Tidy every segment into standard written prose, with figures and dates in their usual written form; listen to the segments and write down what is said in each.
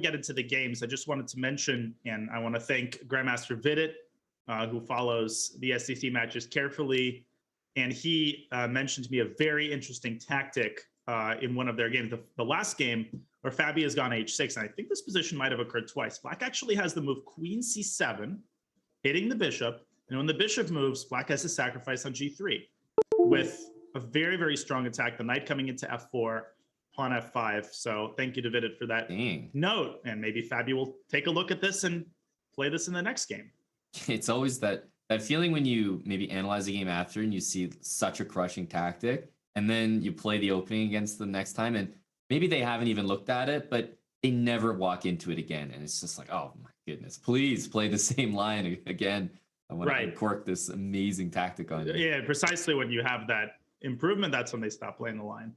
get into the games, I just wanted to mention, and I want to thank Grandmaster 𝙬𝙬𝙬𝙬, who follows the SEC matches carefully. And he mentioned to me a very interesting tactic in one of their games. The last game where Fabi has gone h6, and I think this position might have occurred twice. Black actually has the move Queen c7, hitting the bishop. And when the bishop moves, Black has to sacrifice on g3 with a very, very strong attack. The knight coming into f4, pawn f5. So thank you to 𝙬𝙬𝙬𝙬 for that note. And maybe Fabi will take a look at this and play this in the next game. It's always that feeling when you maybe analyze a game after and you see such a crushing tactic, and then you play the opening against them next time, and maybe they haven't even looked at it, but they never walk into it again. And it's just like, oh my goodness, please play the same line again. I want to uncork this amazing tactic on you. Yeah, precisely when you have that improvement, that's when they stop playing the line.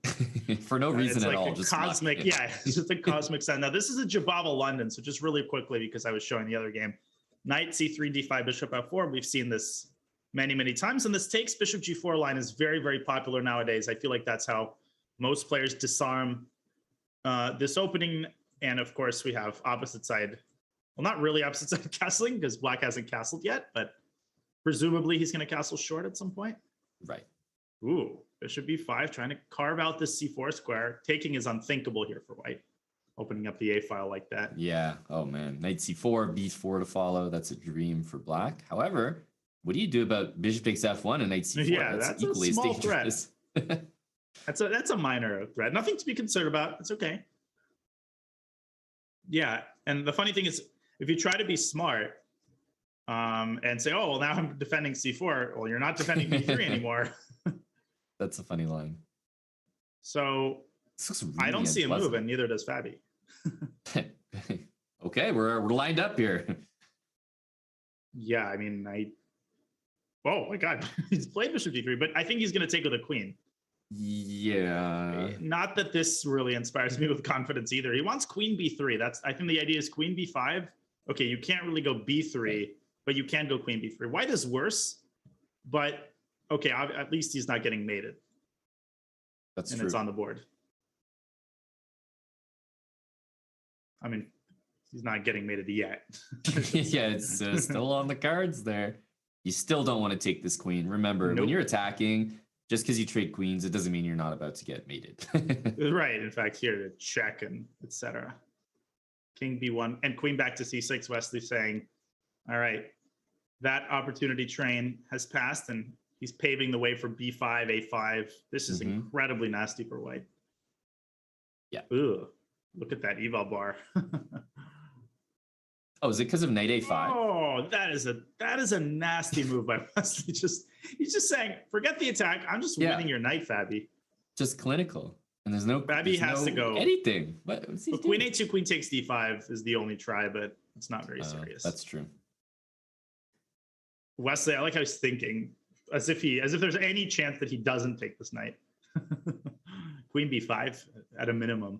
For no reason at all. Just cosmic, yeah, it's just a cosmic sign. Now, this is a Jabava London, so just really quickly, because I was showing the other game. Knight c3, d5, bishop f4. We've seen this many, many times. And this takes bishop g4 line is very, very popular nowadays. I feel like that's how most players disarm this opening. And of course, we have opposite side. Well, not really opposite side castling, because Black hasn't castled yet, but presumably he's going to castle short at some point. Right. Ooh, bishop b5, trying to carve out this c4 square. Taking is unthinkable here for White. Opening up the A file like that. Yeah. Oh, man. Knight c4, b4 to follow. That's a dream for Black. However, what do you do about bishop takes f1 and knight c4? Yeah, that's equally a small threat. That's a minor threat. Nothing to be concerned about. It's okay. Yeah. And the funny thing is, if you try to be smart and say, oh, well, now I'm defending c4. Well, you're not defending b3 anymore. That's a funny line. So really I don't see a move, and neither does Fabi. Okay, we're lined up here. Yeah, I mean, oh my God, he's played bishop d3, but I think he's going to take with a queen. Yeah. Not that this really inspires me with confidence either. He wants queen b3. I think the idea is queen b5. Okay, you can't really go b3, but you can go queen b3. White is worse, but okay, at least he's not getting mated. That's true. And it's on the board. I mean, he's not getting mated yet. Yeah, it's still on the cards there. You still don't want to take this queen. Remember, when you're attacking, just because you trade queens, it doesn't mean you're not about to get mated. Right. In fact, here to check and etc. King b1 and queen back to c6. Wesley saying, all right, that opportunity train has passed, and he's paving the way for b5, a5. This is incredibly nasty for White. Yeah. Ugh. Look at that eval bar. Oh, is it because of knight a5? Oh, that is a nasty move by Wesley. He's just saying, forget the attack. I'm just winning your knight, Fabi. Just clinical. And there's no Fabi has to go anything. What's he doing? Queen a2, queen takes d5 is the only try, but it's not very serious. That's true. Wesley, I like how he's thinking, as if there's any chance that he doesn't take this knight. Queen b5 at a minimum.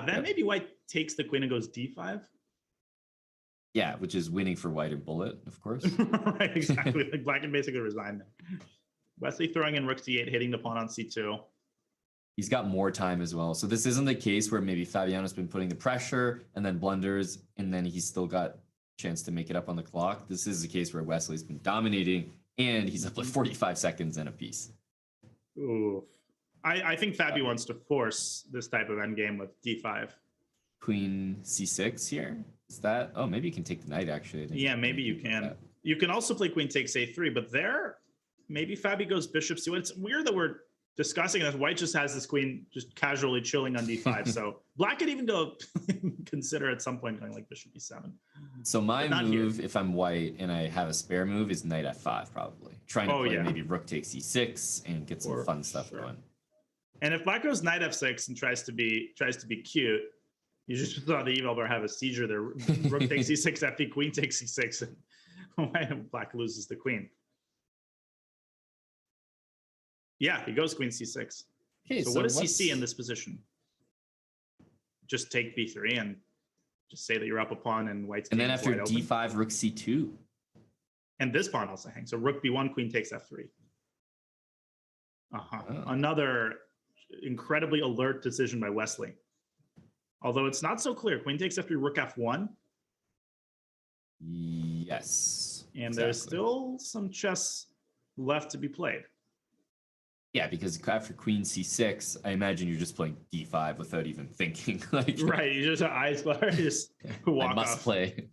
Then maybe White takes the queen and goes d5. Yeah, which is winning for White and bullet, of course. Right, exactly. Like Black can basically resign there. Wesley throwing in rook c8, hitting the pawn on c2. He's got more time as well. So this isn't the case where maybe Fabiano's been putting the pressure and then blunders, and then he's still got a chance to make it up on the clock. This is a case where Wesley's been dominating, and he's up like 45 seconds and a piece. Ooh. I think Fabi wants to force this type of endgame with d5. Queen c6 here. Is that? Oh, maybe you can take the knight, actually. Yeah, maybe you can. You can also play queen takes a3, but there, maybe Fabi goes bishop c1. It's weird that we're discussing this. White just has this queen just casually chilling on d5. So Black could even go consider at some point going like bishop e7. So my move, if I'm White and I have a spare move, is knight f5 probably. Trying to play maybe rook takes e6 and get some fun stuff going. And if Black goes knight f6 and tries to be cute, you just saw the eval bar have a seizure there. Rook takes e6, fd, queen takes e6, and Black loses the queen. Yeah, he goes queen c6. Okay, so what does he see in this position? Just take b3 and just say that you're up a pawn and White's and then after d5, rook c2. And this pawn also hangs. So rook b1, queen takes f3. Another incredibly alert decision by Wesley. Although it's not so clear. Queen takes f3, rook f1. Yes. And there's still some chess left to be played. Yeah, because after queen c6, I imagine you're just playing d5 without even thinking. Like, right, you just have eyes closed, just walk I must off. play.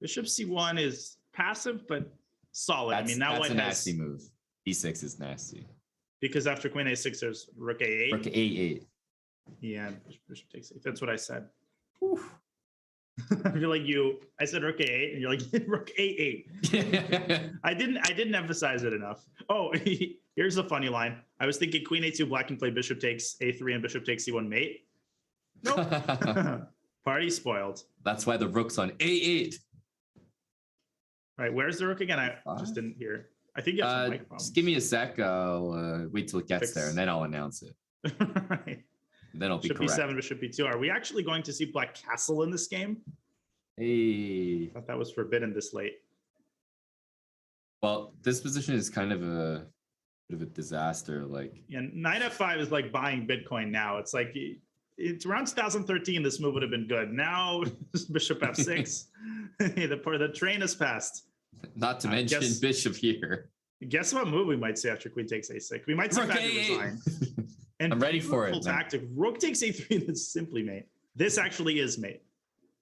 Bishop c1 is passive, but solid. That's, I mean, now that's white a nasty has, move. d6 is nasty. because after queen a6, there's rook a8. Rook a8. Yeah, bishop takes 8. That's what I said. Whew. I feel like I said rook a8, and you're like, rook a8. I didn't emphasize it enough. Oh, here's a funny line. I was thinking queen a2, black can play bishop takes a3 and bishop takes c1 mate. Nope. Party spoiled. That's why the rook's on a8. Right, where's the rook again? I just didn't hear. I think you have some mic problems. Just give me a sec. I'll wait till it gets there, and then I'll announce it. Right. Then I'll be Bishop correct. b7, bishop b2. Are we actually going to see black castle in this game? Hey. I thought that was forbidden this late. Well, this position is kind of a bit of a disaster. Like, Yeah, knight f5 is like buying Bitcoin now. It's like it's around 2013. This move would have been good. Now bishop f6. The train has passed. Not to mention bishop here. Guess what move we might see after queen takes a6? We might see Fabio resign. And I'm ready for it. Tactic. Rook takes a3. That's simply mate. This actually is mate.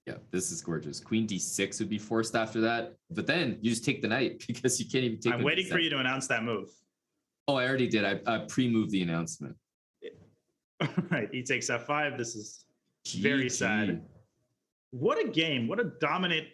Yeah, this is gorgeous. Queen d6 would be forced after that, but then you just take the knight because you can't even take. I'm waiting for you to announce that move. Oh, I already did. I pre-moved the announcement. All right, he takes f5. This is very sad. What a game! What a dominant